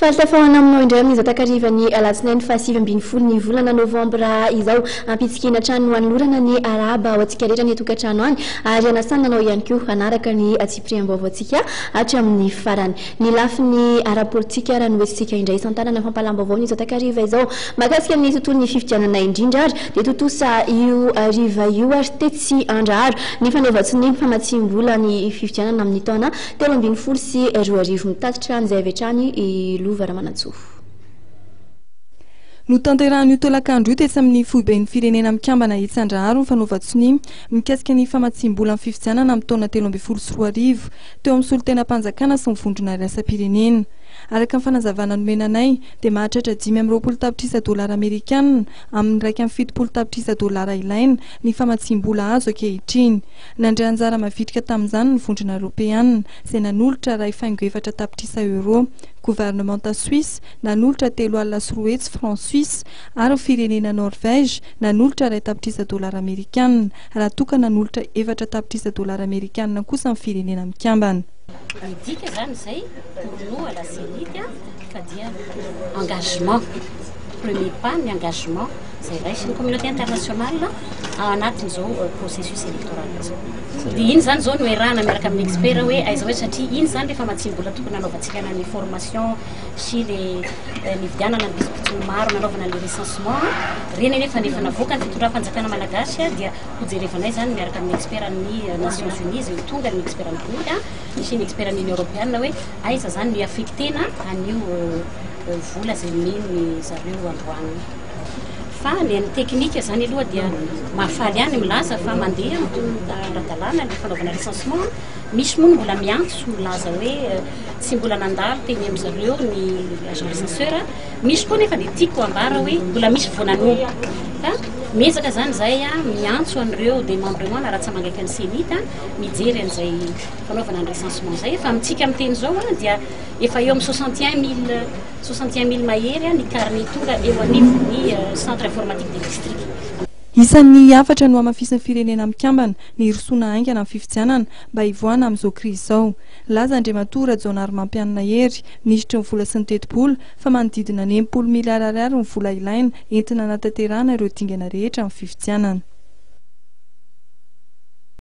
Fahaltafahoana aminao indray amin'izao takarivan'ny alatsinainy fa 7 ny volana novambra izao ampitsikina trano ho an'olorana ny araba ao antsika rehetra ny tokantrano any ary anasana nanao ihany koa hanaraka ny atsipriam-baovaontsika hatramin'ny farany ny lafiny ara-politika raha noesitsika indray isan-tanana fampalam-baovao ny izao takariva izao mahakasika ny tontolon'ny fifidianana indrindra ary dia totosa io riva io ary tetsy andraharo ny fanaovatsiny famatsim-bola ny fifidianana amin'ny taona 20 sy 20 mitatitra an'izay avy hatrany Lova-Ramanantsoa. No tanterahan'io tolakandro io tetsy amin'ny foiben'ny firenena mikambana Itsandraharo ny fanaovatsiny mikasika ny famatsim-bola amin'ny fifidianana amin'ny taona 20 sy 20 teo amin'ny solon-tenam-panjakana sy ny vondrona iraisam-pirenena. Araka ny fanazavana nomenanay dia mahatratra 520 tapitrisa dolara amerikanina amin'ny 170 tapitrisa dolara ilaina ny famatsim-bola azo ankehitriny. Nandray anjara mavitrika tamin'izany ny vondrona Europeanina izay nanolotra 2,4 tapitrisa euro. Gouvernementa Suisse nanolotra 3,3 francs suisse ary firenena Norvège nanolotra 2 tapitrisa dolara amerikanina raha toka nanolotra 4 tapitrisa dolara amerikanina kosa amin'ny firenena mikambana. Midika zany zay pour à la CELIT fa dia engagement premier pas ny engagement zay raisin'ny communauté internationale ao anatin'izao processus électoral zao. Dia iny zany zao no erahana miaraka amin'ny expert hoe aiza hoe satria iny zany rehefa matsim-bola tokony nanaovantsika ny formation sy le nividianana ny bisibitsiny maro nanaovana le recensement reny nefa navoaka ny fitondram-panjakana malagasy dia hojerevanay zany miaraka amin'ny expert ny Nations Unies zay tonga ny expert ny Boula sy ny expert ny Européenne hoe aiza zany ny affectena an'io vola zay meny zareo androany. Fa ny teknika zany aloha dia mahafaly ihany milaza fa mandeha ara-dalàna ny fanaovana recensement misy moa mbola miantso milaza hoe tsy mbola nandalo teny amin'ny zareo ny agent recenseur misy koa nefa dia tiako ambara hoe mbola misy voananombo fa miezaka zany zay miantso an'ireo dia membre moa raha tsy mangaiky ny CELIT mijery an'izay fanaovana ny recensement zay fa mitsika amin'ny teny zao dia efa eo amin'ny 61 000 mahery ny carnet tonga eo anivon'ny centre informatique des districts. Isan'ny afatra no amafisin'ny firenena mikambana ny irosoana aingana amin'ny fifidianana mba hivoahana amin'izao krizy izao. Laza Andriamatora Jaonary Mampianina Hery nisitry ny vola sy ny teti-bola fa manodidina 90 miliyara ariary ny vola ilaina entina hanatanterahana ireo dingana rehetra amin'ny fifidianana.